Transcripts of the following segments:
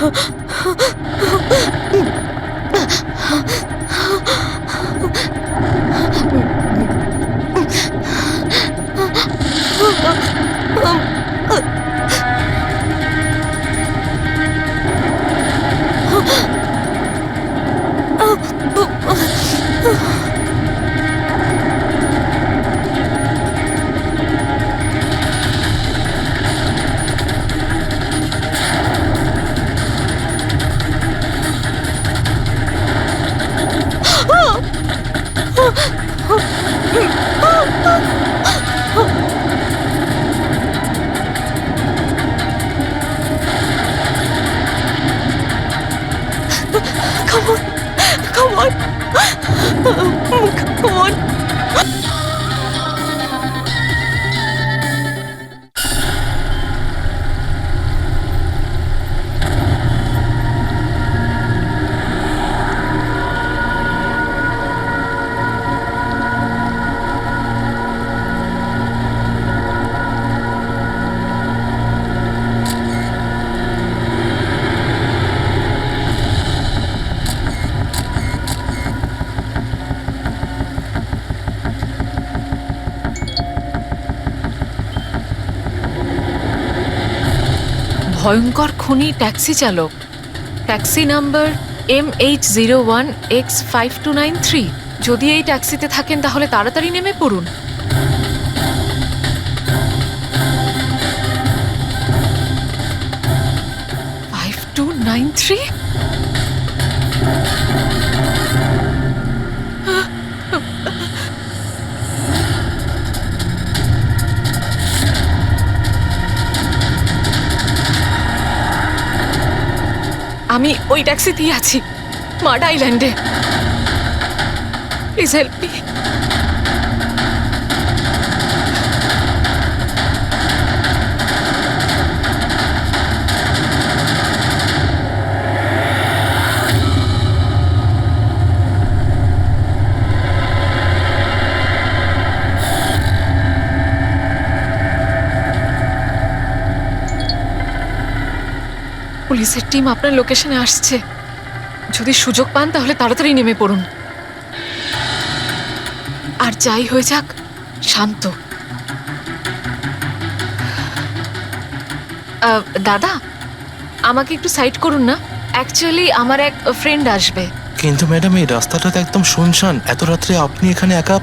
Come on. Come on. ভয়ঙ্কর খুনি taxi চালক, ট্যাক্সি নাম্বার MH01X5293। যদি এই ট্যাক্সিতে থাকেন তাহলে তাড়াতাড়ি নেমে পড়ুন। $5293? আমি ওই ট্যাক্সিতেই আছি, মাড আইল্যান্ডে। Please help me. পুলিশের টিম আপনার লোকেশনে আসছে। যদি সুযোগ পান তাহলে তাড়াতাড়ি নেমে পড়ুন। আর যাই হয়ে যাক, শান্ত। দাদা, আমাকে একটু সাইড করুন না। অ্যাকচুয়ালি আমার এক ফ্রেন্ড আসবে। কিন্তু ম্যাডাম, এই রাস্তাটা তো একদম শুনশান। এত রাত্রে আপনি এখানে একা?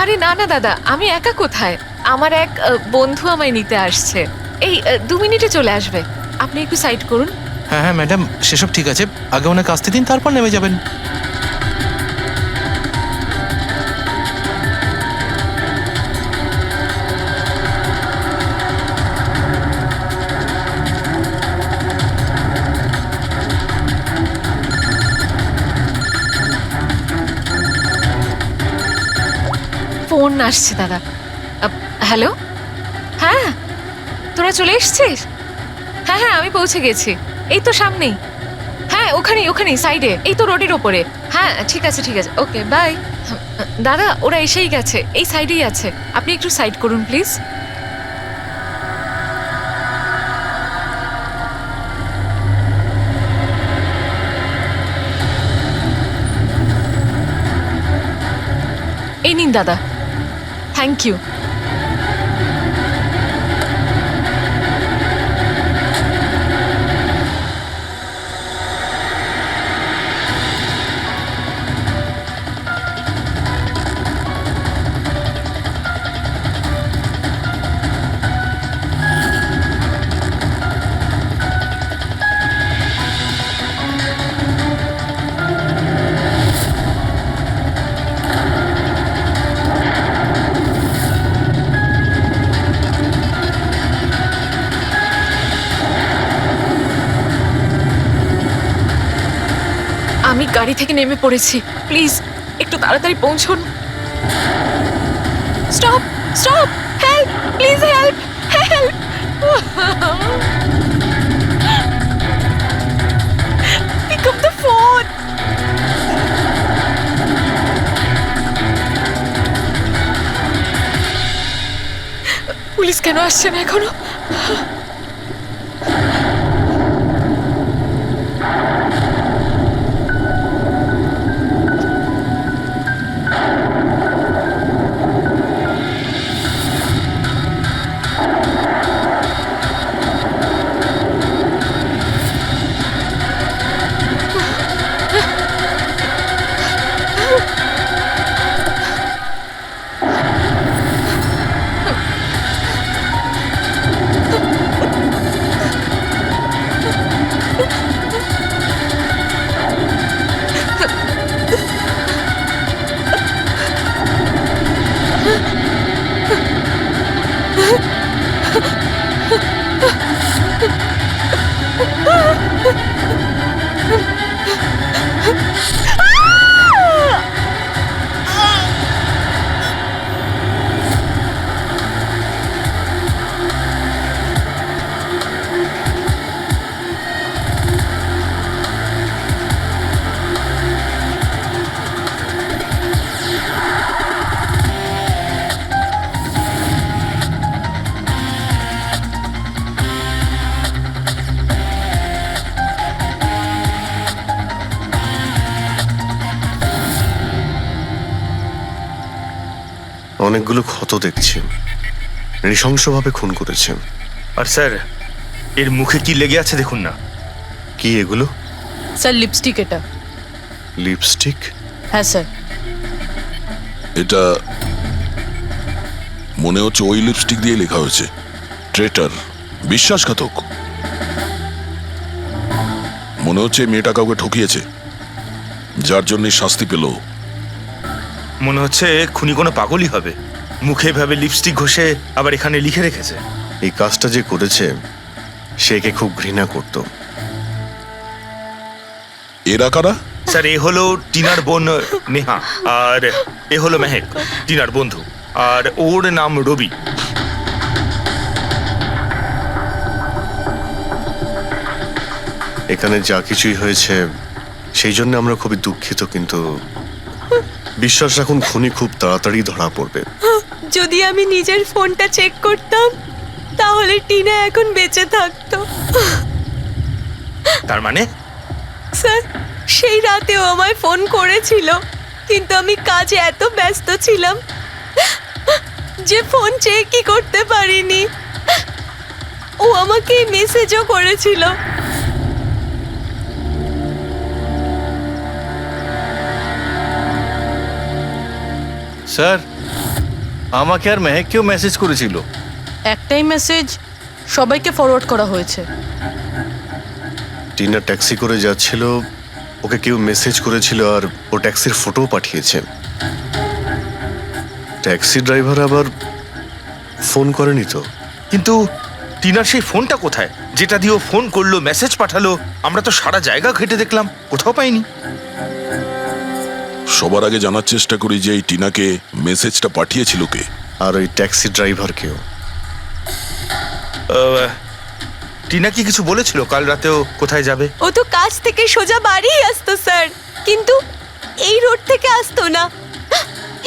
আরে না না দাদা, আমি একা কোথায়? আমার এক বন্ধু আমায় নিতে আসছে। এই 2 মিনিটে চলে আসবে। আপনি একটু সাইড করুন। হ্যাঁ হ্যাঁ ম্যাডাম, সেসব ঠিক আছে। আগে ওনাকে আসতে দিন, তারপর নেমে যাবেন। ফোন আসছে দাদা। হ্যালো, হ্যাঁ তোরা চলে এসছিস? হ্যাঁ হ্যাঁ, আমি পৌঁছে গেছি। এই তো সামনেই। হ্যাঁ, ওখানেই সাইডে, এই তো রোডের ওপরে। হ্যাঁ ঠিক আছে ঠিক আছে, ওকে বাই। দাদা, ওরা এসেই গেছে, এই সাইডেই আছে। আপনি একটু সাইড করুন প্লিজ। এই নিন দাদা, থ্যাংক ইউ। আমি গাড়ি থেকে নেমে পড়েছি, প্লিজ একটু তাড়াতাড়ি পৌঁছুন। Stop stop, help, please help, help. Pick up the phone. Police কেন আসছে না এখনো? অনেকগুলো ক্ষত দেখছি, নৃশংসভাবে খুন করেছেন। আর স্যার, এর মুখে কি লেগে আছে দেখুন না। কি এগুলো? স্যার লিপস্টিক এটা। লিপস্টিক? হ্যাঁ স্যার। এটা মনে হচ্ছে ওই লিপস্টিক দিয়ে লেখা হয়েছে ট্রেটার, বিশ্বাসঘাতক। মনে হচ্ছে মেয়েটা কাউকে ঠকিয়েছে, যার জন্য শাস্তি পেল। মনে হচ্ছে খুনি কোনো পাগলই হবে, মুখে ভাবে লিপস্টিক ঘষে আবার এখানে লিখে রেখেছে। এই কাজটা যে করেছে সে একে খুব ঘৃণা করত। এরা কারা? স্যার, এ হলো টিনার বোন নেহা, আর এ হলো মেহেক, টিনার বন্ধু, আর ওর নাম রবি। এখানে যা কিছুই হয়েছে সেই জন্য আমরা খুবই দুঃখিত, কিন্তু বিশ্বাস রাখুন খুনি খুব তাড়াতাড়ি ধরা পড়বে। যদি আমি নিজের ফোনটা চেক করতাম তাহলে টিনা এখন বেঁচে থাকতো। তার মানে? স্যার, সেই রাতেও আমায় ফোন করেছিল, কিন্তু আমি কাজে এত ব্যস্ত ছিলাম যে ফোন চেকই করতে পারিনি। ও আমাকে মেসেজও করেছিল। স্যার, আমাকে আর মেহেককেও মেসেজ করেছিল। একটাই মেসেজ সবাইকে ফরওয়ার্ড করা হয়েছে। টিনা ট্যাক্সি করে যাচ্ছিল, ওকে কেউ মেসেজ করেছিল আর ও ট্যাক্সির ফটোও পাঠিয়েছে। ট্যাক্সি ড্রাইভার আবার ফোন করেনি তো। কিন্তু টিনার সেই ফোনটা কোথায়, যেটা দিয়ে ও ফোন করলো, মেসেজ পাঠালো? আমরা তো সারা জায়গা ঘেটে দেখলাম, কোথাও পাইনি। সবার আগে জানার চেষ্টা করি যে এই টিনাকে মেসেজটা পাঠিয়েছিল কে, আর ওই ট্যাক্সি ড্রাইভারকেও। টিনা কি কিছু বলেছিল কাল রাতেও কোথায় যাবে? ও তো কাজ থেকে সোজা বাড়ি আসতো স্যার, কিন্তু এই রোড থেকে আসতো না।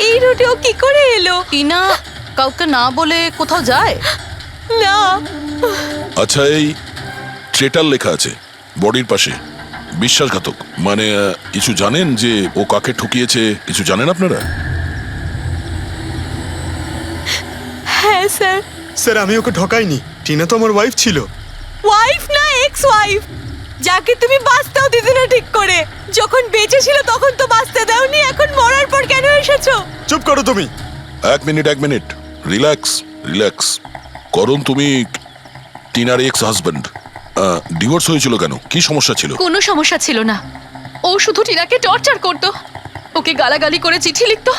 এই রোডে ও কি করে এলো? টিনা কাউকে না বলে কোথাও যায় না। আচ্ছা, এই ট্রেটার লেখা আছে বডির পাশে, বিশ্বাসঘাতক মানে কিছু জানেন যে ও কাকে ঠকিয়েছে? কিছু জানেন আপনারা? হ্যাঁ স্যার। স্যার, আমি ওকে ঠকাইনি, টিনা তো আমার ওয়াইফ ছিল। ওয়াইফ না, এক্স ওয়াইফ, যাকে তুমি বাঁচতেও দিতে না ঠিক করে। যখন বেঁচে ছিল তখন তো বাঁচতে দাওনি, এখন মরার পর কেন এসেছো? চুপ করো তুমি। এক মিনিট, রিল্যাক্স রিল্যাক্স। করুন, তুমি টিনার এক্স হাজব্যান্ড, ডিভোর্স হয়েছিল কেন? কি সমস্যা ছিল? কোনো সমস্যা ছিল না, ও শুধু টিনাকে টর্চার করতো, ওকে গালাগালি করে চিঠি লিখতো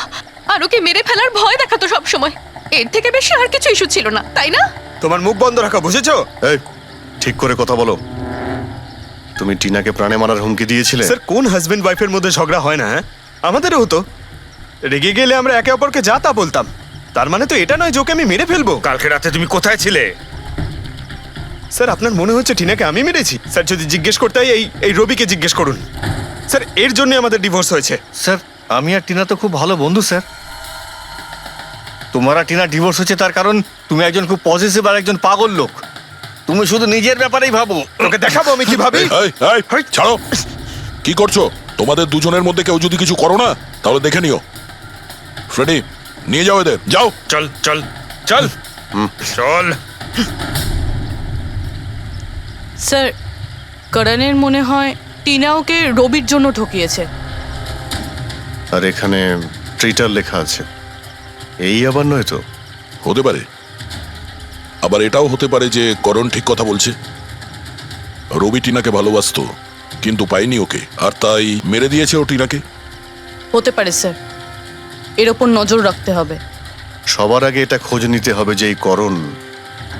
আর ওকে মেরে ফেলার ভয় দেখাতো সব সময়। এর থেকে বেশি আর কিছু ইস্যু ছিল না, তাই না? তোমার মুখ বন্ধ রাখা, বুঝেছো? এই, ঠিক করে কথা বলো। তুমি টিনাকে প্রাণে মারার হুমকি দিয়েছিলে? স্যার, কোন হাজবেন্ড ওয়াইফের মধ্যে ঝগড়া হয় না? হ্যাঁ, আমাদেরও হতো। রেগে গেলে আমরা একে অপরকে যা তা বলতাম। তার মানে তো এটা নয় যে ওকে আমি মেরে ফেলবো। কালকে রাতে তুমি কোথায় ছিলে? স্যার, আপনার মনে হচ্ছে টিনাকে আমি মেরেছি? স্যার, যদি জিজ্ঞেস করতে হয় এই রবিকে জিজ্ঞেস করুন। স্যার, এর জন্য আমাদের ডিভোর্স হয়েছে। স্যার, আমি আর টিনা তো খুব ভালো বন্ধু স্যার। তোমার আর টিনা ডিভোর্স হচ্ছে তার কারণ তুমি একজন খুব পজিটিভ আর একজন পাগল লোক। তুমি শুধু নিজের ব্যাপারেই ভাবো। ওকে দেখাবো আমি কি ভাবি। এই, ছাড়ো। কি করছো? তোমাদের দুজনের মধ্যে কেউ যদি কিছু করো না তাহলে দেখে নিও। ফ্রেডি, নিয়ে যাও এদের, যাও। চল চল চল চল। স্যার, করণের মনে হয় টিনা ওকে রবির জন্য ঠকিয়েছে। আর এখানে ট্রিটার লেখা আছে, এই আবার নয় তো? হতে পারে, আবার এটাও হতে পারে যে করণ ঠিক কথা বলছে। রবি টিনাকে ভালোবাসতো, কিন্তু পায়নি ওকে, আর তাই মেরে দিয়েছে ও টিনাকে। হতে পারে স্যার, এর ওপর নজর রাখতে হবে। সবার আগে এটা খোঁজ নিতে হবে যে এই করণ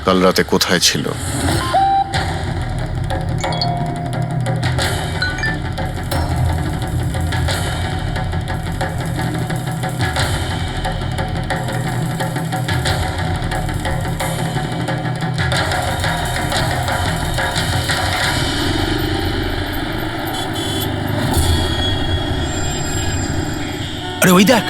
কাল রাতে কোথায় ছিল। আরে ওই দেখ,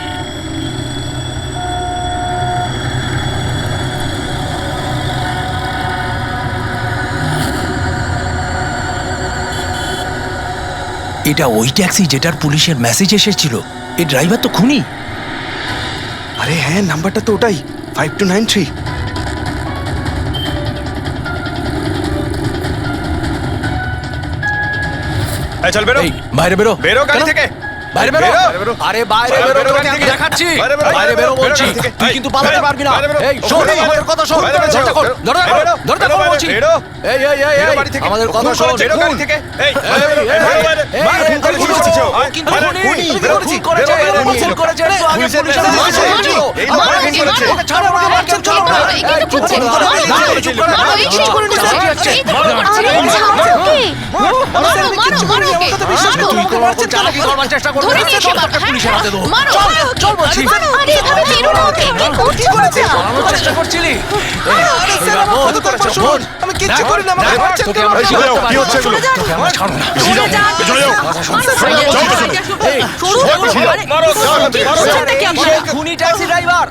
এটা ওই ট্যাক্সি যেটার পুলিশের মেসেজ এসেছিল। এই ড্রাইভার তো খুনি। আরে হ্যাঁ, নাম্বারটা তো ওটাই, 5293। চল বেরো, এই বাইরে বেরো, বেরো গাড়ি কেন? থেকে, বাইরে বেরো। বাইরে বেরো। আরে বাইরে বাইরে বেরো, বেরো তোকে গাড়ি আমি থেকে। দেখাচ্ছি। বাইরে বেরো, বাইরে বেরো বেরো বলছি, গাড়ি থেকে। তুই এই, কিন্তু পালাতে বেরো, পারবি না। বাইরে বেরো। এই শোন, বেরো, আমাদের কথা শোন। বাইরে বেরো, দরজা খোল, বেরো, দরজা খোল, বেরো, দরজা বেরো, খোল বাইরে, বলছি। বেরো। এই এই এই বেরো এই, বাড়ি থেকে। আমাদের কথা খুন শোন। করেছে, বেরো গাড়ি থেকে। এই, এই, বেরো, এই, বেরো, এই, বাইরে। এই, বাইরে, এই, খুন খুন করেছে। করেছে। আয়, কিন্তু বাইরে, খুনি, খুনি, খুন বেরো, করেছে। খুন করেছে, বেরো, বেরো, খুন বেরো। করেছে, একটু আগে পুলিশের পুলিশের মেসেজ মেসেজ এসেছিল। এসেছিল। এই আমার মারা খুন করেছে। ওকে ছাড়ো, আমার বাচ্চা ছাড়ো। এই, চুপ করে, মারো, মারো, মারো, চুপ করে, মারো, মারো, এই চুপ করে, মারো, মারো, হচ্ছে। তুই কোনো রকম চালাকি করবার চেষ্টা করবি না, চল তোকে পুলিশের হাতে দেবো। চল, চল বলছি। কি করেছিস? পালানোর চেষ্টা করছিলি? আমি কিচ্ছু করি না, আমাকে মারছেন তোকে কেন? আমরা এই, ছাড়তে কি পারি না। হচ্ছে এগুলো? তোকে আমরা ছাড়বো না। চলে যাও, কথা শোন। এই, খুনি ট্যাক্সি ড্রাইভার,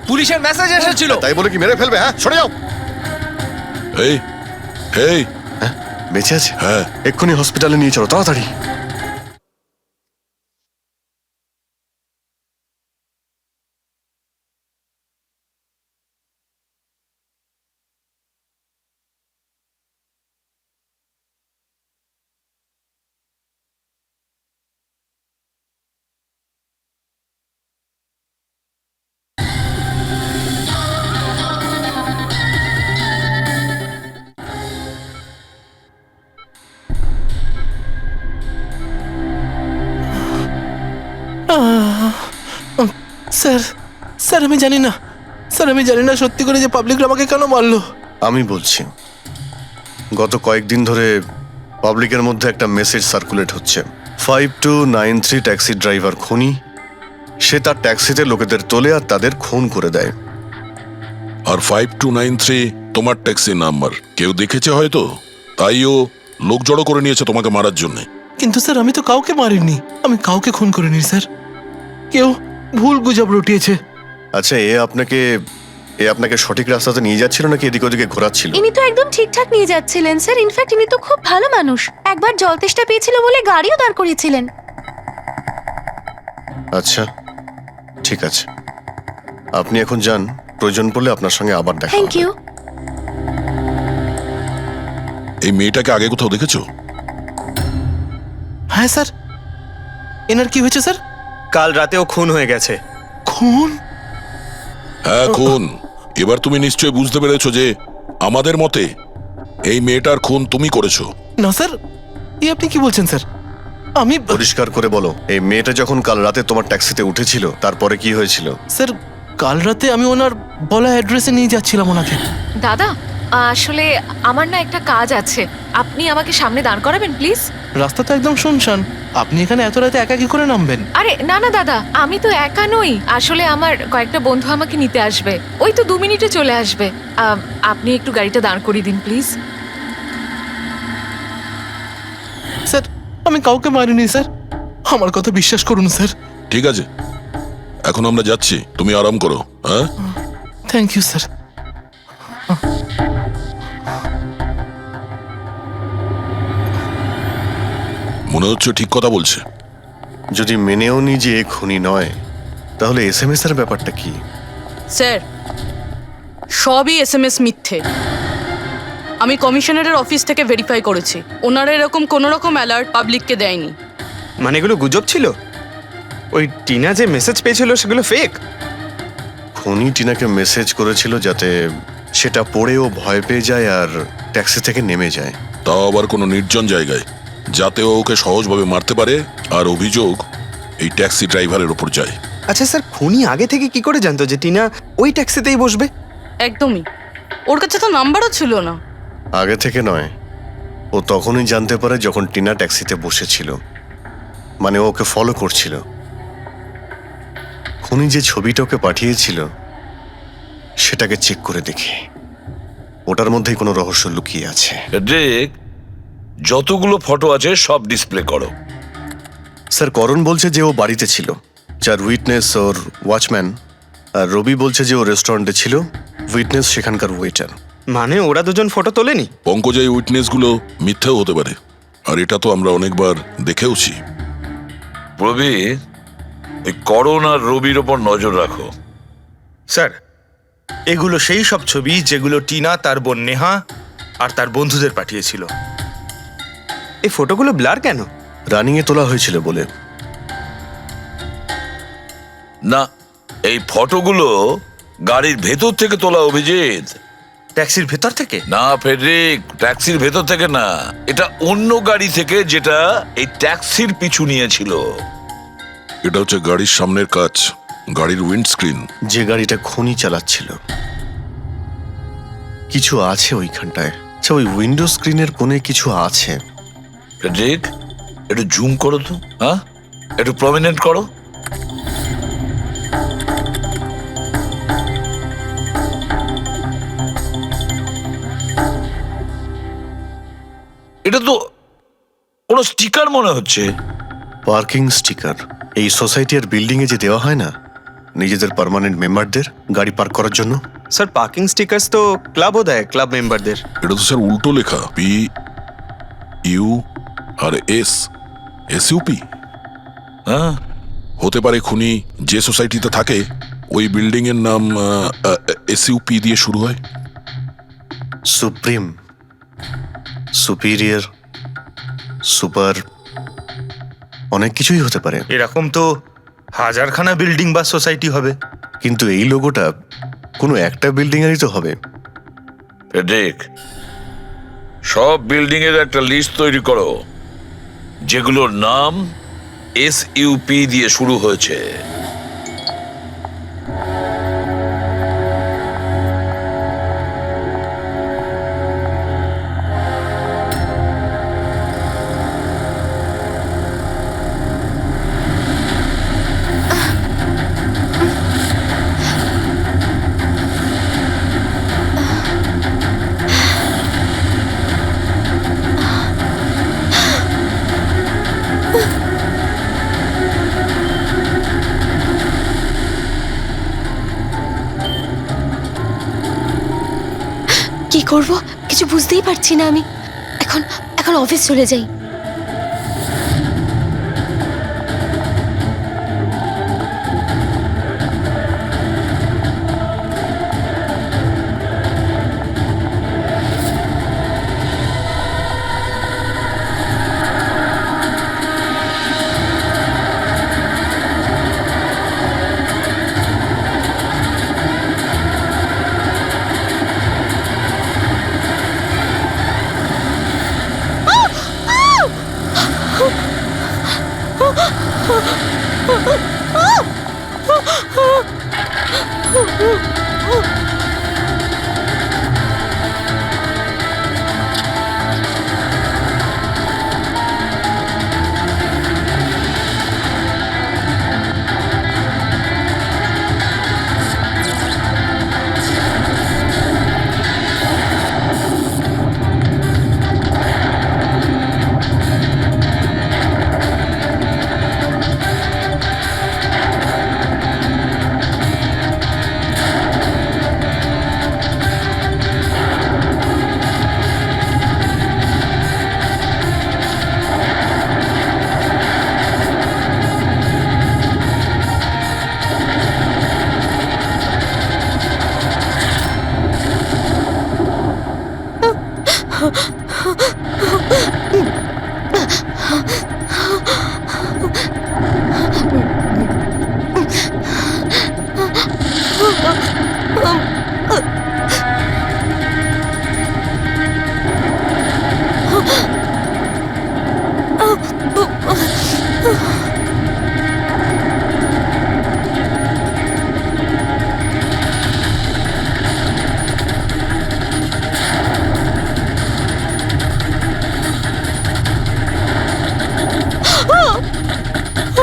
পুলিশের মেসেজ এসেছিল। তাই বলে কি মেরে ফেলবে? হ্যাঁ, সরে যাও। এই এই বেঁচে আছে? হ্যাঁ। এক্ষুনি হসপিটালে নিয়ে চলো, তাড়াতাড়ি। স্যার, স্যার আমি জানি না, স্যার আমি জানি না সত্যি করে যে পাবলিক আমাকে কেন মারলো। আমি বলছি, গত কয়েকদিন ধরে পাবলিকের মধ্যে একটা মেসেজ সার্কুলেট হচ্ছে। 5293 ট্যাক্সি ড্রাইভার খুনি। সে তার ট্যাক্সিতে লোকেদের তোলে আর তাদের খুন করে দেয়। আর 5293 তোমার ট্যাক্সি নাম্বার। কেউ দেখেছে হয়তো, তাই ও লোক জড়ো করে নিয়েছে তোমাকে মারার জন্য। কিন্তু স্যার আমি তো কাউকে মারিনি, আমি কাউকে খুন করিনি স্যার। কেউ ভুল গুজব রটিয়েছে। আচ্ছা, এ আপনাকে সঠিক রাস্তাতে নিয়ে যাচ্ছিল নাকি এদিক ওদিকে ঘোরাচ্ছিল? ইনি তো একদম ঠিকঠাক নিয়ে যাচ্ছিলেন স্যার। ইনফ্যাক্ট ইনি তো খুব ভালো মানুষ। একবার জল তেষ্টা পেয়েছিল বলে গাড়িও দাঁড় করিয়েছিলেন। আচ্ছা, ঠিক আছে, আপনি এখন যান। প্রয়োজন পড়লে আপনার সঙ্গে আবার দেখা থ্যাংক হবে। ইউ। এই মেয়েটাকে আগে কোথাও দেখেছো? হ্যাঁ স্যার। এনার কি হয়েছে স্যার? কাল রাতেও খুন হয়ে গেছে। খুন? হ্যাঁ, খুন। এবার তুমি নিশ্চয়ই বুঝতে পেরেছো যে আমাদের মতে এই মেয়েটার খুন তুমি করেছো। না স্যার, আপনি কি বলছেন স্যার? আমি পরিষ্কার করে বলো, এই মেয়েটা যখন কাল রাতে তোমার ট্যাক্সিতে উঠেছিল তারপরে কি হয়েছিল? স্যার, কাল রাতে আমি ওনার বলা অ্যাড্রেসে নিয়ে যাচ্ছিলাম ওনাকে। দাদা, আসলে আমার না একটা কাজ আছে, আপনি আমাকে সামনে দাঁড় করাবেন প্লিজ? রাস্তা তো একদম শুনশান, আপনি এখানে এত রাতে একা কি করে নামবেন? আরে না না দাদা, আমি তো একা নই। আসলে আমার কয়েকটা বন্ধু আমাকে নিতে আসবে, ওই তো 2 মিনিটে চলে আসবে। আপনি একটু গাড়িটা দাঁড় করিয়ে দিন প্লিজ। স্যার, আমি কাউকে মারিনি স্যার, আমার কথা বিশ্বাস করুন স্যার। ঠিক আছে, এখন আমরা যাচ্ছি, তুমি আরাম করো। হ্যাঁ, থ্যাংক ইউ স্যার। মনে হচ্ছে ঠিক কথা বলছে। যদি মেনেও নি যে এ খুনি নয়, তাহলে এসএমএস এর ব্যাপারটা কি? স্যার, সবই এসএমএস মিথ্যে। আমি কমিশনারের অফিস থেকে ভেরিফাই করেছি, ওনারা এরকম কোনো রকম অ্যালার্ট পাবলিককে দেয়নি। মানে এগুলো গুজব ছিল? ওই টিনা যে মেসেজ পেয়েছিল সেগুলো ফেক? খুনি টিনাকে মেসেজ করেছিল যাতে সেটা পড়েও ভয় পেয়ে যায় আর ট্যাক্সি থেকে নেমে যায়। তাও আবার কোনো নির্জন জায়গায়, যাতে ও ওকে সহজভাবে মারতে পারে, আর অভিযোগ এই ট্যাক্সি ড্রাইভারের ওপর যায়। আচ্ছা স্যার, খুনি আগে থেকে কি করে জানতো যে টিনা ওই ট্যাক্সিতেই বসবে? একদমই, ওর কাছে তো নাম্বারও ছিল না। আগে থেকে নয়, ও তখনই জানতে পারে যখন টিনা ট্যাক্সিতে বসেছিল, মানে ও ওকে ফলো করছিল। খুনি যে ছবিটা ওকে পাঠিয়েছিল সেটাকে চেক করে দেখি, ওটার মধ্যেই কোনো রহস্য লুকিয়ে আছে। দেখ, যতগুলো ফটো আছে সব ডিসপ্লে করো। স্যার, করণ বলছে যে ও বাড়িতে ছিল, যার উইটনেস ওর ওয়াচম্যান, আর রবি বলছে যে ও রেস্টুরেন্টে ছিল, উইটনেস সেখানকার ওয়েটার। মানে ওরা দুজন ফটো তোলেনি? পঙ্কজ, এই উইটনেসগুলো মিথ্যেও হতে পারে, আর এটা তো আমরা অনেকবার দেখেওছি। রবি, ওই করণ আর রবির ওপর নজর রাখো। স্যার, এগুলো সেই সব ছবি যেগুলো টিনা তার বোন নেহা আর তার বন্ধুদের পাঠিয়েছিল। এই ফটোগুলো ব্লার কেন? রানিংয়ে তোলা হয়েছিল বলে। না, এই ফটোগুলো গাড়ির ভেতর থেকে তোলা, অভিজিৎ। ট্যাক্সির ভেতর থেকে? না ফেডরিক, ট্যাক্সির ভেতর থেকে না, এটা অন্য গাড়ি থেকে, যেটা এই ট্যাক্সির পিছু নিয়েছিল। এটা হচ্ছে গাড়ির সামনের কাচ, গাড়ির উইন্ডস্ক্রিন। যে গাড়িটা খুনি চালাচ্ছিল। কিছু আছে ওইখানটায়। আচ্ছা, ওই উইন্ডো স্ক্রিনের কোণে কিছু আছে। ফেডরিক, একটু জুম করো তো, হ্যাঁ, একটু প্রমিনেন্ট করো। এটা তো কোনো স্টিকার মনে হচ্ছে। Parking sticker. এই সোসাইটি আর বিল্ডিং এ যে দেওয়া হয় না নিজেদের পার্মানেন্ট মেম্বারদের গাড়ি পার্ক করার জন্য। স্যার, পার্কিং স্টিকার্স তো ক্লাবও দেয়, ক্লাব মেম্বারদের। এটা তো স্যার উল্টো লেখা, P U R S, SUP. হ্যাঁ, হতে পারে খুনি যে সোসাইটিতে থাকে ওই বিল্ডিং এর নাম এসইউপি দিয়ে শুরু হয়। সুপ্রিম, সুপিরিয়র, সুপার, অনেক কিছুই হতে পারে। এরকম তো হাজারখানা বিল্ডিং বা সোসাইটি হবে। কিন্তু এই লোগোটা কোনো একটা বিল্ডিং এরই তো হবে। ফেডরিক, সব বিল্ডিং এর একটা লিস্ট তৈরি করো যেগুলোর নাম এসইউপি দিয়ে শুরু হয়েছে। কি করব কিছু বুঝতেই পারছি না আমি। এখন এখন অফিস চলে যাই।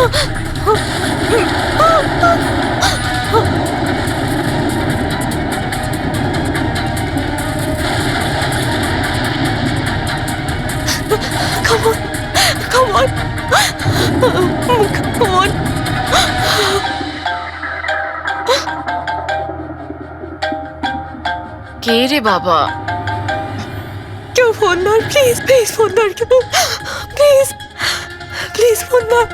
Come on. Come on. Come on. কে রে বাবা? কেউ ফোন ধর প্লিজ প্লিজ ফোন ধর কেউ প্লিজ প্লিজ ফোন ধর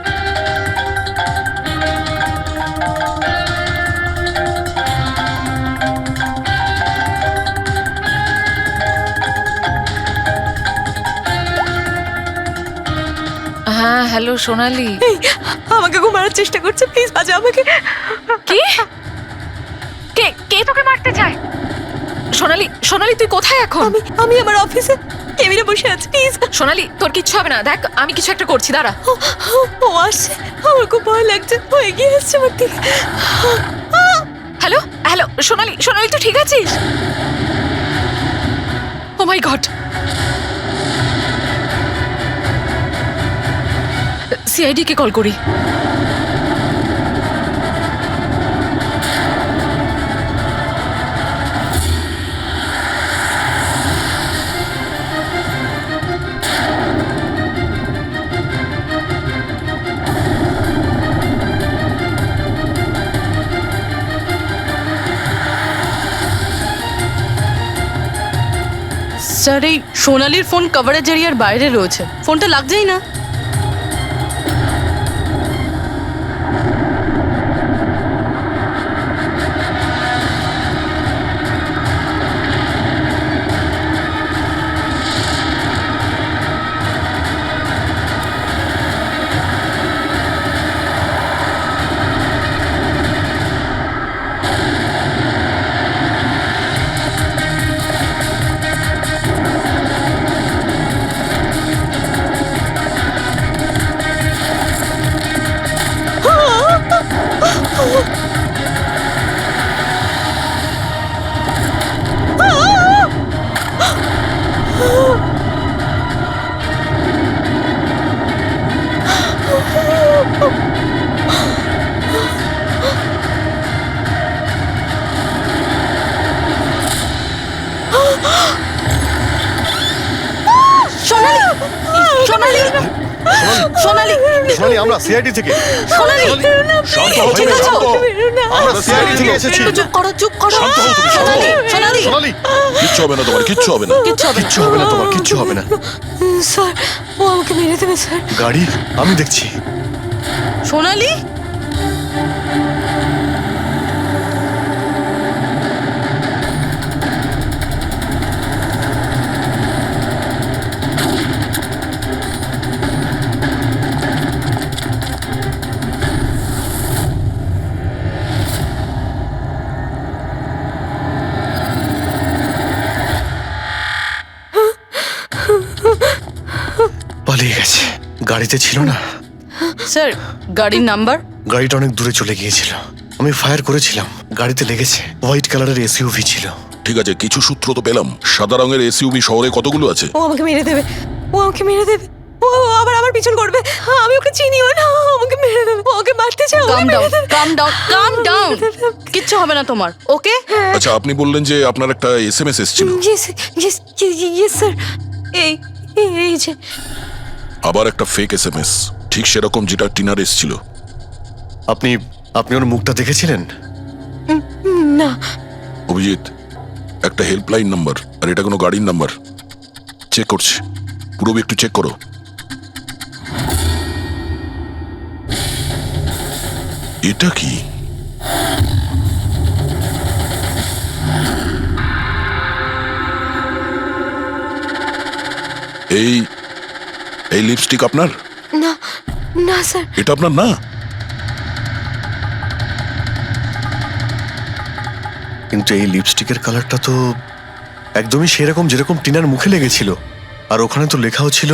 হ্যাঁ হ্যালো সোনালি। এই আমাকে ঘুমানোর চেষ্টা করছে প্লিজ বাজা আমাকে কি? কে কে তোকে মারতে চায়? সোনালি সোনালি তুই কোথায় এখন? আমি আমার অফিসে কেবিনে বসে আছি প্লিজ সোনালি তোর কিচ্ছু হবে না, দেখ আমি কিছু একটা করছি, দাঁড়া। ও আসছে আমার খুব ভয় লাগছে ও এগিয়ে আসছে আমার দিকে হ্যালো হ্যালো সোনালি সোনালি তুই ঠিক আছিস? ও মাই গড, সিআইডি কে কল করি। স্যার এই সোনালির ফোন কভারেজ এরিয়ার বাইরে রয়েছে, ফোনটা লাগছেই না। সোনালি সোনালি সোনালি সোনালি, আমরা সিআইডি থেকে। সোনালি শান্ত হও ঠিক তুমি, আছো? শান্ত হও। আমরা সিআইডি থেকে এসেছি। একটু চুপ করো চুপ করো। শান্ত হও তুমি, শান্ত হও। সোনালি সোনালি, কিচ্ছু হবে না তোমার, কিচ্ছু হবে না। কিচ্ছু হবে না। কিচ্ছু হবে না তোমার, কিচ্ছু হবে না। স্যার ও আমাকে মেরে দেবে স্যার গাড়ি আমি দেখছি। সোনালি পালিয়ে গেছে, গাড়িতে ছিল না। স্যার গাড়ির নাম্বার? গাড়িটা অনেক দূরে চলে গিয়েছিল, আমি ফায়ার করেছিলাম, গাড়িতে লেগেছে। হোয়াইট কালারের এসইউভি ছিল। ঠিক আছে, কিছু সূত্র তো পেলাম। সাদা রঙের এসইউভি শহরে কতগুলো আছে? ও আমাকে মেরে দেবে ও আমাকে মেরে দেবে ও আবার আমার পিছন করবে আমি ওকে চিনিও না ও আমাকে মেরে দেবে ও ওকে মারতে চাও কাম ডাউন কাম ডাউন কাম ডাউন, কিচ্ছু হবে না তোমার, ওকে? আচ্ছা, আপনি বললেন যে আপনার একটা এসএমএস এসেছিল। ইয়েস ইয়েস ইয়েস স্যার এই এই যে আবার একটা ফেক এসএমএস, ঠিক সেরকম যেটা টিনার এসেছিল। আপনি আপনি ওর মুখটা দেখেছিলেন? না অভিজিৎ, একটা হেল্পলাইন নাম্বার, আর এটা কোনো গাড়ির নাম্বার। চেক করছি, পুরো একটু চেক করো। এটা কি? এই এই লিপস্টিক আপনার? না না স্যার এটা আপনার না? কিন্তু এই লিপস্টিকের কালারটা তো একদমই সেরকম যেরকম টিনার মুখে লেগেছিল, আর ওখানে তো লেখাও ছিল।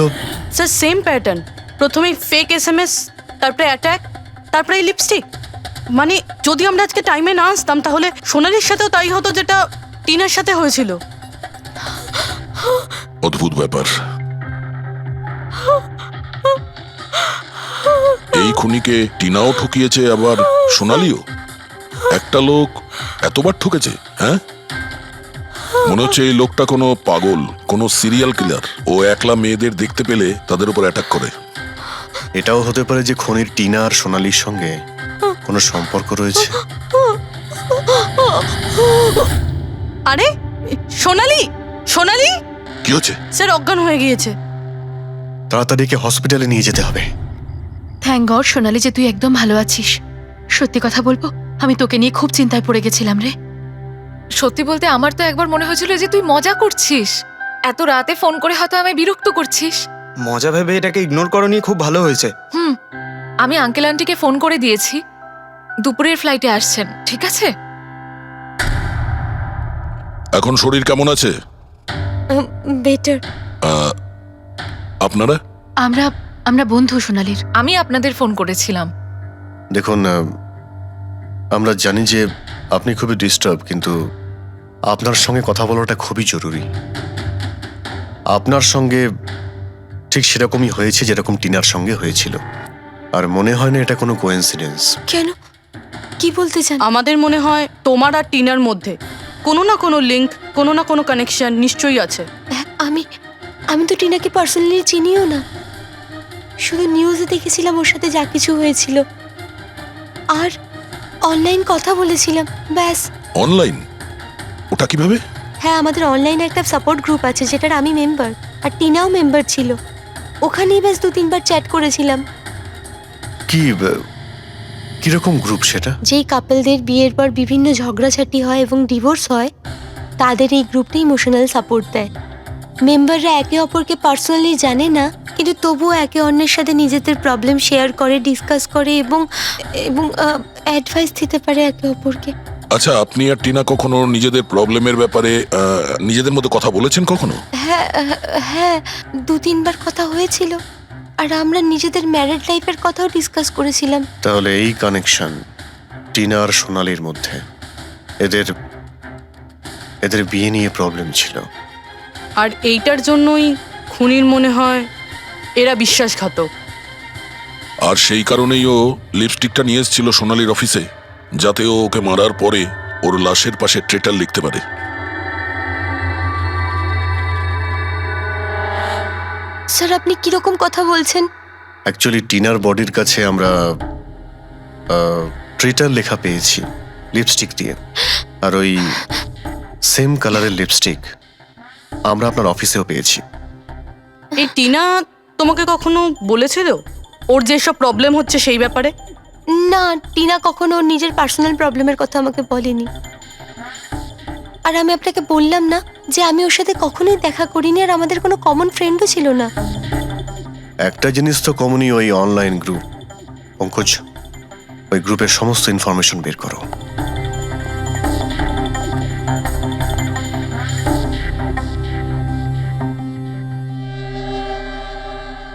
স্যার সেম প্যাটার্ন, প্রথমে ফেক এসএমএস, তারপরে অ্যাটাক, তারপরে এই লিপস্টিক। মানে যদি আমরা আজকে টাইমে না আসতাম তাহলে সোনালির সাথেও তাই হতো যেটা টিনার সাথে হয়েছিল। অদ্ভুত ব্যাপার। এই খুনিকে টিনাও ঠকিয়েছে, আবার সোনালিও। একটা লোক এতবার ঠকেছে, হ্যাঁ? মনে হচ্ছে এই লোকটা কোনো পাগল, কোনো সিরিয়াল কিলার। ও একলা মেয়েদের দেখতে পেলে তাদের উপর অ্যাটাক করে। এটাও হতে পারে যে খনির টিনা আর সোনালির সঙ্গে কোনো সম্পর্ক রয়েছে। আরে সোনালি, সোনালি কি হচ্ছে? স্যার অজ্ঞান হয়ে গিয়েছে। তাড়াতাড়ি একে হসপিটালে নিয়ে যেতে হবে। থ্যাংক গড সোনালি যে তুই একদম ভালো আছিস। সত্যি কথা বলবো, আমি তোকে নিয়ে খুব চিন্তায় পড়ে গেছিলাম রে। সত্যি বলতে আমার তো একবার মনে হয়েছিল যে তুই মজা করছিস, এত রাতে ফোন করে হয়তো আমায় বিরক্ত করছিস। মজা ভেবে এটাকে ইগনোর করনি, খুব ভালো হয়েছে। আমি আঙ্কেল আন্টিকে ফোন করে দিয়েছি, দুপুরের ফ্লাইটে আসছেন, ঠিক আছে? এখন শরীর কেমন আছে? বেটার। আপনারা? আমরা বন্ধু সোনালির। আমি আপনাদের ফোন করেছিলাম। দেখুন, আমরা জানি যে আপনি খুবই ডিস্টার্ব, কিন্তু আপনার সঙ্গে কথা বলাটা খুবই জরুরি। আপনার সঙ্গে ঠিক সেরকমই হয়েছে যেরকম টিনার সঙ্গে হয়েছিল, আর মনে হয় না এটা কোনো কোইন্সিডেন্স। কেন, কি বলতে চান? আমাদের মনে হয় তোমার আর টিনার মধ্যে কোনো না কোনো লিংক, কোনো না কোনো কানেকশন নিশ্চয়ই আছে। আমি তো টিনাকে পার্সোনালি চিনিও না, শুধু নিউজে দেখেছিলাম ওর সাথে যা কিছু হয়েছিল, আর অনলাইন কথা বলেছিলাম, ব্যাস। অনলাইন? ওটা কিভাবে? হ্যাঁ, আমাদের অনলাইনে একটা সাপোর্ট গ্রুপ আছে যেটার আমি মেম্বার, আর টিনাও মেম্বার ছিল। ওখানেই ব্যাস 2-3 বার চ্যাট করেছিলাম। কিরকম গ্রুপ সেটা? যেই কাপলদের বিয়ের পর বিভিন্ন ঝগড়াঝাটি হয় এবং ডিভোর্স হয়, তাদের এই গ্রুপটা ইমোশনাল সাপোর্ট দেয়। মেম্বাররা একে অপরকে পার্সোনালি জানে না, কিন্তু তবুও একে অন্যের সাথে নিজেদের প্রবলেম শেয়ার করে, ডিসকাস করে এবং অ্যাডভাইস দিতে পারে একে অপরকে। আচ্ছা, আপনি আর টিনা কখনো নিজেদের প্রবলেমের ব্যাপারে নিজেদের মধ্যে কথা বলেছেন কখনো? হ্যাঁ, 2-3 বার কথা হয়েছিল, আর আমরা নিজেদের ম্যারিড লাইফের কথাও ডিসকাস করেছিলাম। তাহলে এই কানেকশন টিনা আর সোনালির মধ্যে, এদের বিয়ে নিয়ে প্রবলেম ছিল, আর এইটার জন্যই খুনির মনে হয় এরা বিশ্বাসঘাতক। আর সেই কারণেই ও লিপস্টিকটা নিয়ে এসেছিল সোনালির অফিসে, যাতে ও ওকে মারার পরে ওর লাশের পাশে ট্রেটার লিখতে পারে। স্যার, আপনি কিরকম কথা বলছেন? অ্যাকচুয়ালি টিনার বডির কাছে আমরা ট্রেটার লেখা পেয়েছি লিপস্টিক দিয়ে, আর ওই সেম কালারের লিপস্টিক আমরা আপনার অফিসেও পেয়েছি। এই টিনা তোমাকে কখনো বলেছিল ওর যেসব প্রবলেম হচ্ছে সেই ব্যাপারে? না, টিনা কখনো ওর নিজের পার্সোনাল প্রবলেমের কথা আমাকে বলেনি। আর আমি আপনাকে বললাম না যে আমি ওর সাথে কখনোই দেখা করিনি, আর আমাদের কোনো কমন ফ্রেন্ডও ছিল না। একটা জিনিস তো কমনই, ওই অনলাইন গ্রুপ। পঙ্কজ, ওই গ্রুপের সমস্ত ইনফরমেশন বের করো।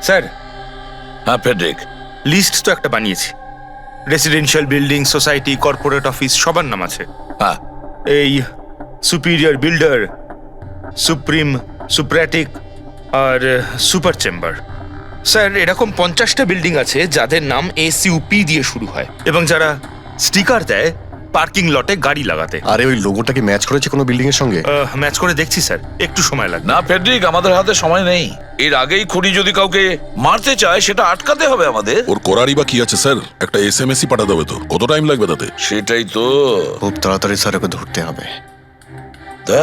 স্যার, হ্যাঁ ফেডরিক, লিস্ট তো একটা বানিয়েছি। Residential building, society, corporate office সবার নাম আছে। হ্যাঁ এই সুপিরিয়র বিল্ডার, সুপ্রিম, সুপ্রাটিক আর সুপার চেম্বার। স্যার, এরকম 50টা বিল্ডিং আছে যাদের নাম SUP দিয়ে শুরু হয়, এবং যারা স্টিকার দেয় পার্কিং লটে গাড়ি লাগাতে। আরে ওই লোগোটা কি ম্যাচ করেছে কোনো বিল্ডিং এর সঙ্গে? ম্যাচ করে দেখছি স্যার, একটু সময় লাগবে। না ফেডরিক, আমাদের হাতে সময় নেই। এর আগেই খুনি যদি কাউকে মারতে চায় সেটা আটকাতে হবে আমাদের। ওর করারই বা কি আছে স্যার? একটা SMS-ই পাঠাতে হবে তো, কত টাইম লাগবে তাতে? সেটাই তো। খুব তাড়াতাড়ি স্যার ওকে ধরতে হবে। তা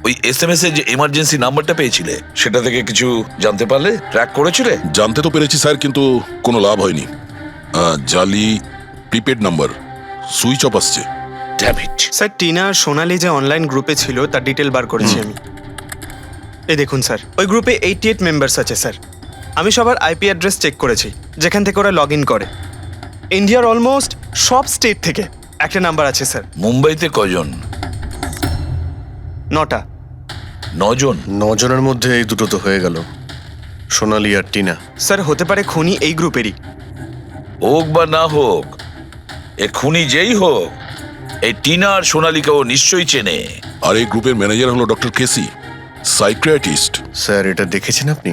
ওই SMS এর যে এমার্জেন্সি নাম্বারটা পেয়েছিলে, সেটা থেকে কিছু জানতে পারলে? ট্র্যাক করেছিলে? জানতে তো পেরেছি স্যার, কিন্তু কোনো লাভ হয়নি। জালি প্রিপেড নাম্বার, সুইচ অফ আসছে। Damn it. স্যার, টিনা আর সোনালি যে অনলাইন গ্রুপে ছিল তার ডিটেল বার করেছি আমি। এই দেখুন স্যার, ওই গ্রুপে 88 মেম্বার্স আছে স্যার। আমি সবার IP অ্যাড্রেস চেক করেছি, যেখান থেকে ওরা লগ ইন করে। ইন্ডিয়ার অলমোস্ট সব স্টেট থেকে একটা নাম্বার আছে স্যার। মুম্বাইতে কজন? 9টা। 9 জন? 9 জনের মধ্যে এই দুটো তো হয়ে গেল, সোনালি আর টিনা। স্যার, হতে পারে খুনি এই গ্রুপেরই। হোক বা না হোক, এ খুনি যেই হোক, এই টিনা আর সোনালিকাও নিশ্চয়ই চেনে। আর এই গ্রুপের ম্যানেজার হলো ডক্টর কেসি, সাইকিয়াট্রিস্ট। স্যার, এটা দেখেছেন আপনি?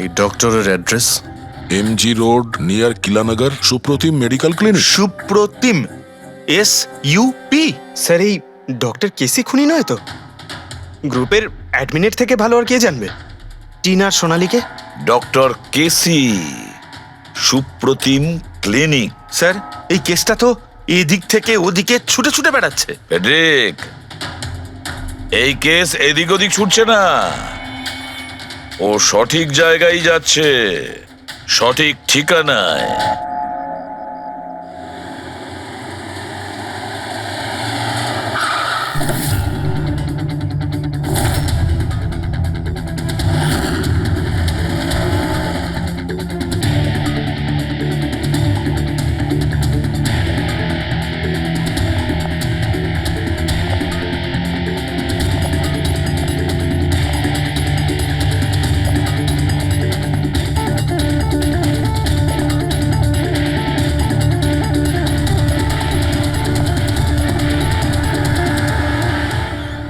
এই ডক্টরের address MG road near Kilanagar Supratim medical clinic. Supratim, SUP। Sir এই ডক্টর কেসি খুনি নয় তো? গ্রুপের অ্যাডমিনের থেকে ভালো আর কে জানবে? টিনা আর সোনালীকে? ডক্টর কেসি, সুপ্রতিম ক্লিনিক। স্যার এই কেসটা তো এদিক থেকে ওদিকে ছুটে ছুটে বেড়াচ্ছে। পেড্রিক, এই কেস এদিক ওদিক ছুটছে না, ও সঠিক জায়গায় যাচ্ছে, সঠিক ঠিকানায়।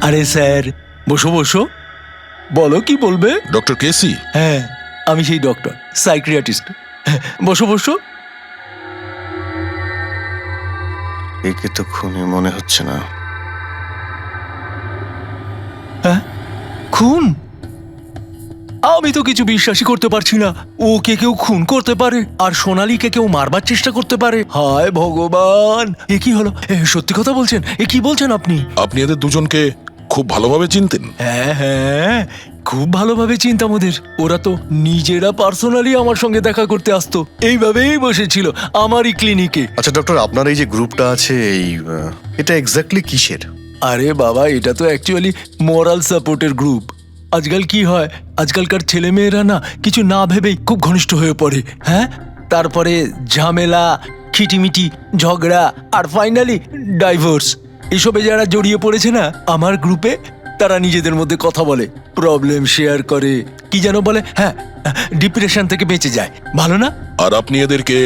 আরে স্যার, বসো বসো, বলো কি বলবে। ডক্টর কেসি, হ্যাঁ, আমি সেই ডক্টর, সাইক্রিয়াটিস্ট। বসো বসো। একে তো খুনি মনে হচ্ছে না। হ্যাঁ, খুন? আমি তো কিছু বিশ্বাসই করতে পারছি না। ওকে কেউ খুন করতে পারে আর সোনালীকে কেউ মারবার চেষ্টা করতে পারে? হায় ভগবান, এ কি হলো? সত্যি কথা বলছেন? এ কি বলছেন আপনি? আপনি এদের দুজনকে খুব ভালোভাবে চিনতেন? হ্যাঁ হ্যাঁ, খুব ভালোভাবে চিনতাম ওদের। ওরা তো নিজেরা পার্সোনালি আমার সঙ্গে দেখা করতে আসতো, এইভাবেই বসেছিল আমারই ক্লিনিকে। আচ্ছা ডক্টর, আপনার এই যে গ্রুপটা আছে, এটা এক্স্যাক্টলি কিসের? আরে বাবা, এটা তো অ্যাকচুয়ালি মোরাল সাপোর্টের গ্রুপ। আজকাল কি হয়, আজকালকার ছেলেমেয়েরা না কিছু না ভেবেই খুব ঘনিষ্ঠ হয়ে পড়ে। হ্যাঁ, তারপরে ঝামেলা, খিটিমিটি, ঝগড়া আর ফাইনালি ডাইভোর্স। এসবে যারা জড়িয়ে পড়েছে না আমার গ্রুপে, তারা নিজেদের মধ্যে কথা বলে, প্রবলেম শেয়ার করে, কি যেন বলে, হ্যাঁ, ডিপ্রেশন থেকে বেঁচে যায়। ভালো না? আর আপনি এদেরকে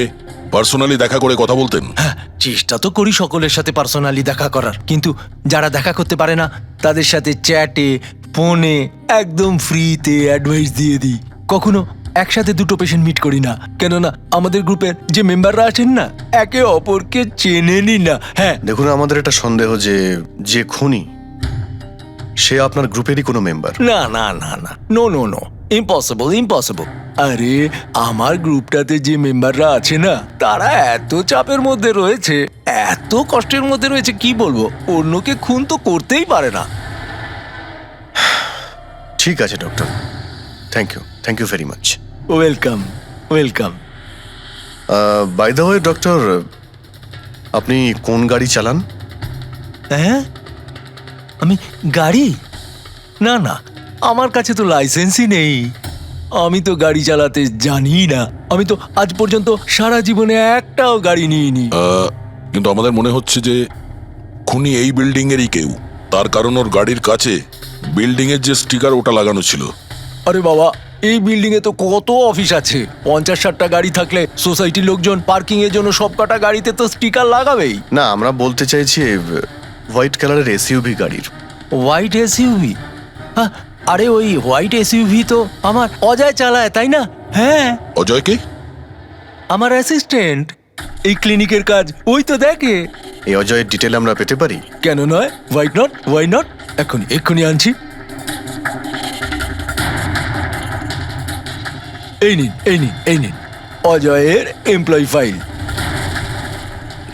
পার্সোনালি দেখা করে কথা বলতেন? হ্যাঁ, চেষ্টা তো করি সকলের সাথে পার্সোনালি দেখা করার, কিন্তু যারা দেখা করতে পারে না তাদের সাথে চ্যাটে, ফোনে একদম ফ্রিতে অ্যাডভাইস দিয়ে দিই। কখনো একসাথে দুটো পেশেন্ট মিট করি না, কেননা আমাদের গ্রুপের যে মেম্বাররা আছেন না একে অপরকে চেনেনি না। হ্যাঁ, দেখুন, আমাদের একটা সন্দেহ যে খুনি সে আপনার গ্রুপেরই কোনো মেম্বার। না না না না, no no no, impossible impossible. আরে আমার গ্রুপটাতে যে মেম্বাররা আছে না তারা এত চাপের মধ্যে রয়েছে, এত কষ্টের মধ্যে রয়েছে, কি বলবো, অন্যকে খুন তো করতেই পারে না। ঠিক আছে doctor, thank you very much. Welcome welcome. By the way doctor, আপনি কোন গাড়ি চালান? হ্যাঁ, আমি গাড়ি? না না, আমার কাছে তো লাইসেন্সই নেই, আমি তো গাড়ি চালাতে জানি না। আমি তো আজ পর্যন্ত সারা জীবনে একটাও গাড়ি নিইনি। কিন্তু আমাদের মনে হচ্ছে যে খুনি এই বিল্ডিং এরই কেউ, তার কারণ ওর গাড়ির কাছে বিল্ডিং এর যে স্টিকার ওটা লাগানো ছিল। আরে বাবা, এই বিল্ডিং এ তো কত অফিস আছে, 50-60টা গাড়ি থাকলে সোসাইটির লোকজন পার্কিং এর জন্য সব কটা গাড়িতে তো স্টিকার লাগাবেই। না, আমরা বলতে চাইছি হোয়াইট কালারের এসইউভি গাড়ির। White SUV? হ্যাঁ, আরে ওই হোয়াইট এসইউভি তো আমার অজয় চালায়, তাই না? হ্যাঁ, অজয় কে? আমার অ্যাসিস্ট্যান্ট, এই ক্লিনিকের কাজ ওই তো দেখে। এই অজয়ের ডিটেল আমরা পেতে পারি? কেন নয়, ওয়াই নট, এক্ষুনি আনছি। এই নিন অজয়ের এমপ্লয়ি ফাইল।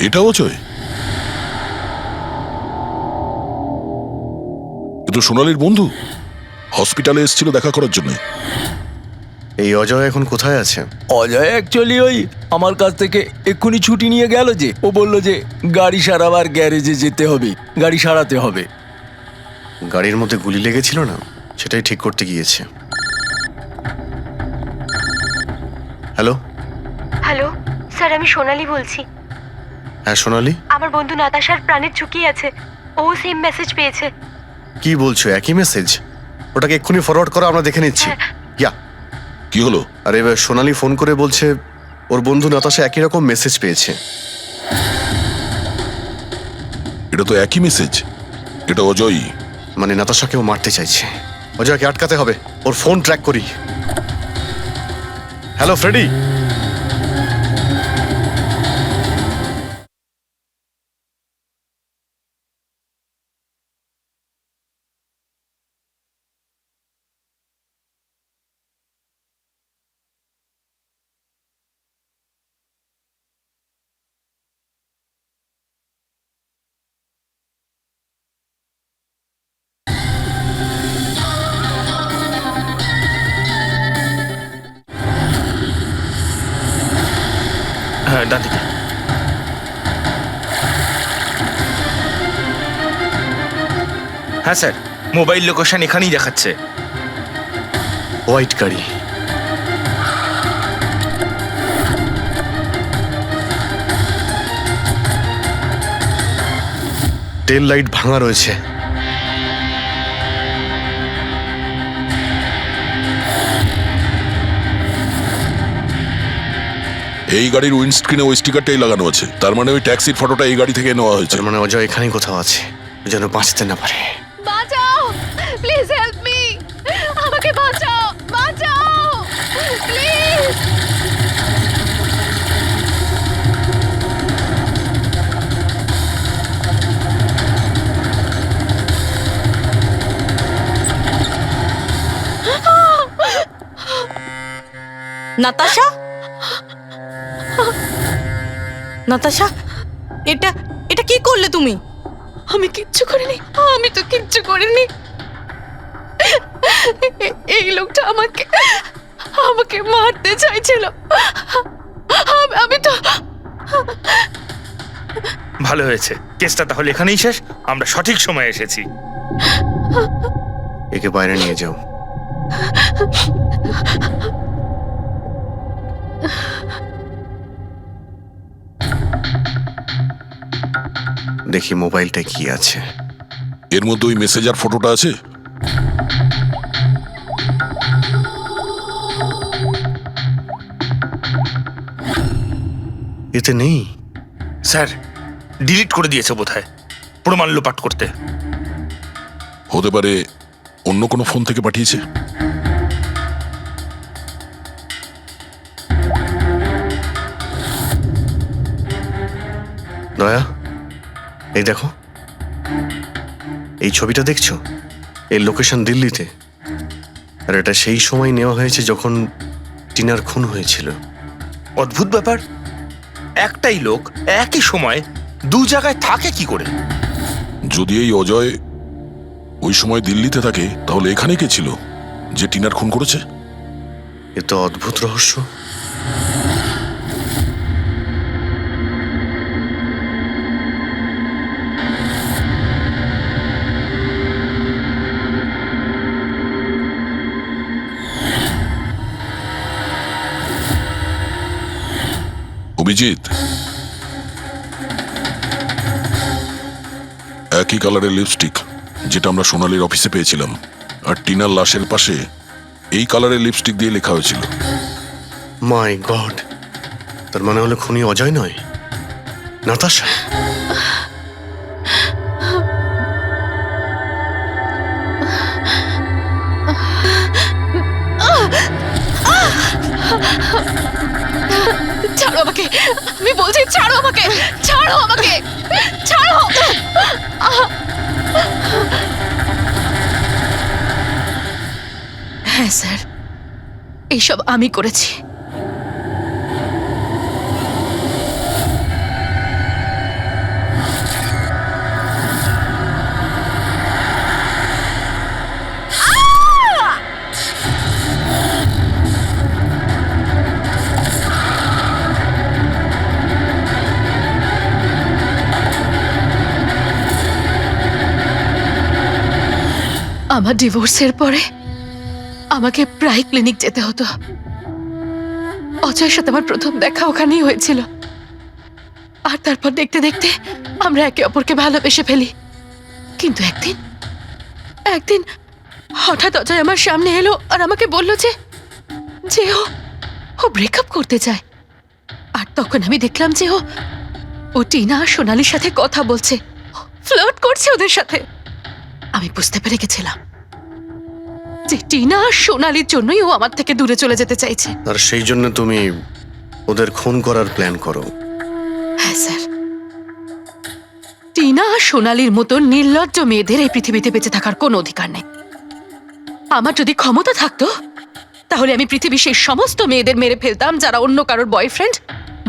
এটা অজয়? কিন্তু সোনালীর বন্ধু হসপিটালে এসেছিল দেখা করার জন্য। এই অজয় এখন কোথায় আছে? অজয় অ্যাকচুয়ালি ওই আমার কাছ থেকে এক্ষুনি ছুটি নিয়ে গেল, যে ও বলল যে গাড়ি সারাবার গ্যারেজে যেতে হবে, গাড়ি সারাতে হবে। গাড়ির মধ্যে গুলি লেগেছিল না, সেটাই ঠিক করতে গিয়েছে। হ্যালো হ্যালো স্যার, আমি সোনালী বলছি। হ্যাঁ সোনালী, আমার বন্ধু নাতাশার প্রাণের ঝুঁকি আছে, ও সেম মেসেজ পেয়েছে। কি বলছো? একই মেসেজ? ওটাকে এক্ষুনি ফরওয়ার্ড করো, আমরা দেখে নিচ্ছি। ইয়া, কি হলো? আরে এবার সোনালী ফোন করে বলছে ওর বন্ধু নাতাশা একই রকম মেসেজ পেয়েছে। এটা তো একই মেসেজ, এটা অজয়ই। মানে নাতাশাকেও মারতে চাইছে। অজয়কে আটকাতে হবে, ওর ফোন ট্র্যাক করি। হ্যালো ফ্রেডি, হ্যাঁ, ডান দিকে। হ্যাঁ স্যার, মোবাইল লোকেশন এখানেই দেখাচ্ছে। হোয়াইট গাড়ি। টেল লাইট ভাঙা রয়েছে। এই গাড়ির উইন্ডস্ক্রিনে ওই স্টিকারটাই লাগানো আছে, তার মানে ওই ট্যাক্সির ফটোটা এই গাড়ি থেকে নেওয়া হয়েছে। তার মানে অজয় এখানেই কোথাও আছে, যেন বাঁচতে না পারে। বাঁচাও, প্লিজ হেল্প মি, আমাকে বাঁচাও, বাঁচাও প্লিজ। নাতাশা, নাতাশা, এটা এটা কি করলে তুমি? আমি কিচ্ছু করিনি, আমি তো কিচ্ছু করিনি। এই লোকটা আমাকে আমাকে মারতে চাইছিল। আমি তো ভালো হয়েছে, কেসটা তাহলে এখানেই শেষ। আমরা সঠিক সময়ে এসেছি। একে বাইরে নিয়ে যাও। দেখি মোবাইলটা কি আছে। এর মধ্যে ওই মেসেজার ফটোটা আছে। এতে নেই। স্যার, ডিলিট করে দিয়েছে বোধহয়, প্রমাণ লোপাট করতে। হতে পারে অন্য কোনো ফোন থেকে পাঠিয়েছে। দয়া, এই দেখো, এই ছবিটা দেখছো? এর লোকেশন দিল্লিতে, আর এটা সেই সময় নেওয়া হয়েছে যখন টিনার খুন হয়েছিল। অদ্ভুত ব্যাপার, একটাই লোক একই সময় দু জায়গায় থাকে কি করে? যদি এই অজয় ওই সময় দিল্লিতে থাকে, তাহলে এখানে কে ছিল যে টিনার খুন করেছে? এ তো অদ্ভুত রহস্য। অভিজিৎ, একই কালারের লিপস্টিক যেটা আমরা সোনালির অফিসে পেয়েছিলাম, আর টিনার লাশের পাশে এই কালারের লিপস্টিক দিয়ে লেখা হয়েছিল। মাই গড, তার মানে হলো খুনি অজয় নয়, নাতাশা। ছাড়ো আমাকে, আমি বলছি ছাড়ো আমাকে, ছাড়ো আমাকে, ছাড়ো। হ্যাঁ স্যার, এইসব আমি করেছি। আমার ডিভোর্সের পরে আমাকে প্রায় ক্লিনিক যেতে হতো। অজয়ের সাথে আমার প্রথম দেখা ওখানেই হয়েছিল, আর তারপর দেখতে দেখতে আমরা একে অপরকে ভালোবেসে ফেলি। কিন্তু একদিন হঠাৎ অজয় আমার সামনে এলো আর আমাকে বলল যে ও ব্রেকআপ করতে চায়। আর তখন আমি দেখলাম যে ও টিনা আর সোনালির সাথে কথা বলছে, ফ্লার্ট করছে ওদের সাথে। আমি বুঝতে পেরে গেছিলাম যে টিনা আর সোনালির জন্যই ও আমার থেকে দূরে চলে যেতে চাইছে। আর সেই জন্য তুমি ওদের খুন করার প্ল্যান করো? হ্যাঁ স্যার, টিনা আর সোনালির মতো নির্লজ্জ মেয়েদের এই পৃথিবীতে বেঁচে থাকার কোনো অধিকার নেই। আমার যদি ক্ষমতা থাকতো, তাহলে আমি পৃথিবীর সেই সমস্ত মেয়েদের মেরে ফেলতাম যারা অন্য কারোর বয়ফ্রেন্ড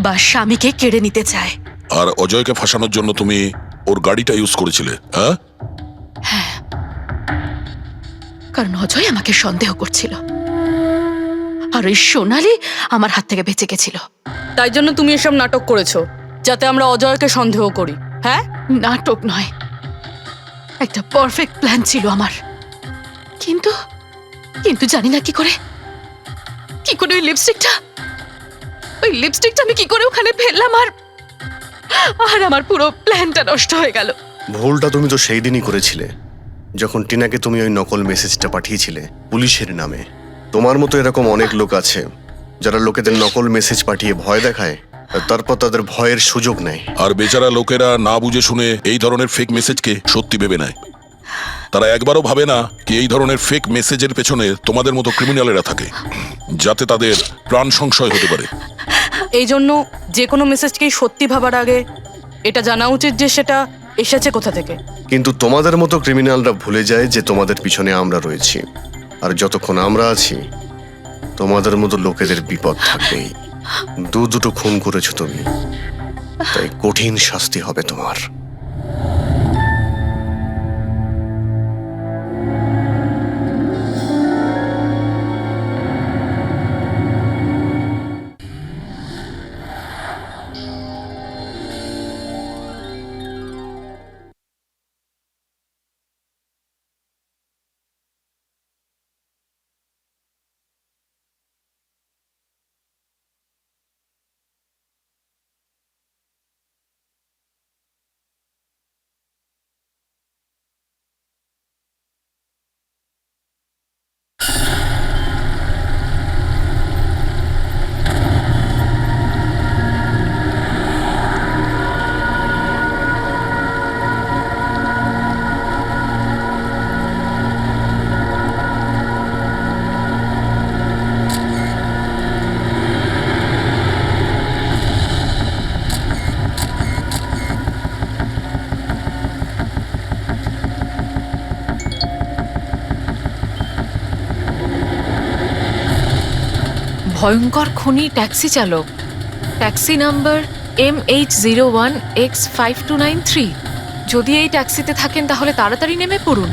বা স্বামীকে কেড়ে নিতে চায়। আর অজয়কে ফাঁসানোর জন্য তুমি ওর গাড়িটা ইউজ করেছিলে? হ্যাঁ, কারণ অজয় আমাকে সন্দেহ করছিল, আর ওই সোনালি আমার হাত থেকে বেঁচে গেছিল। তাই জন্য তুমি এসব নাটক করেছো, যাতে আমরা অজয়কে সন্দেহ করি। হ্যাঁ, নাটক নয়, একটা পারফেক্ট প্ল্যান ছিল আমার, কিন্তু কিন্তু জানি না কি করে ওই লিপস্টিকটা আমি কি করে ওখানে ফেললাম, আর আমার পুরো প্ল্যানটা নষ্ট হয়ে গেল। ভুলটা তুমি তো সেই দিনই করেছিলে, যখন টিনাকে তুমি ওই নকল মেসেজটা পাঠিয়েছিলে পুলিশের নামে। তোমার মতো এরকম অনেক লোক আছে যারা লোকেদের নকল মেসেজ পাঠিয়ে ভয় দেখায়, আর তারপর তাদের ভয়ের সুযোগ নেয়। আর বেচারা লোকেরা না বুঝে শুনে এই ধরনের ফেক মেসেজকে সত্যি ভেবে নেয়। তারা একবারও ভাবে না কি এই ধরনের ফেক মেসেজের পেছনে তোমাদের মতো ক্রিমিনালেরা থাকে, যাতে তাদের প্রাণ সংশয় হতে পারে। এই জন্য যে কোনো মেসেজকেই সত্যি ভাবার আগে এটা জানা উচিত যে সেটা এসেছে কোথা থেকে। কিন্তু তোমাদের মতো ক্রিমিনালরা ভুলে যায় যে তোমাদের পিছনে আমরা রয়েছি, আর যতক্ষণ আমরা আছি তোমাদের মতো লোকেদের বিপদ থাকবেই। দুটো খুন করেছো তুমি, তাই কঠিন শাস্তি হবে তোমার। ভয়ঙ্কর খুনি ট্যাক্সি চালক, ট্যাক্সি নাম্বার MH01X5293। যদি এই ট্যাক্সিতে থাকেন তাহলে তাড়াতাড়ি নেমে পড়ুন।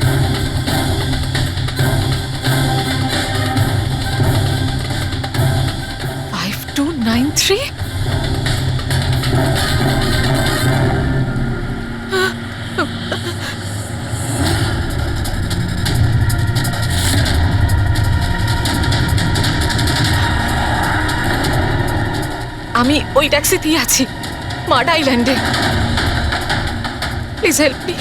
আমি ওই ট্যাক্সিতেই আছি, মাড আইল্যান্ডে। Please help me.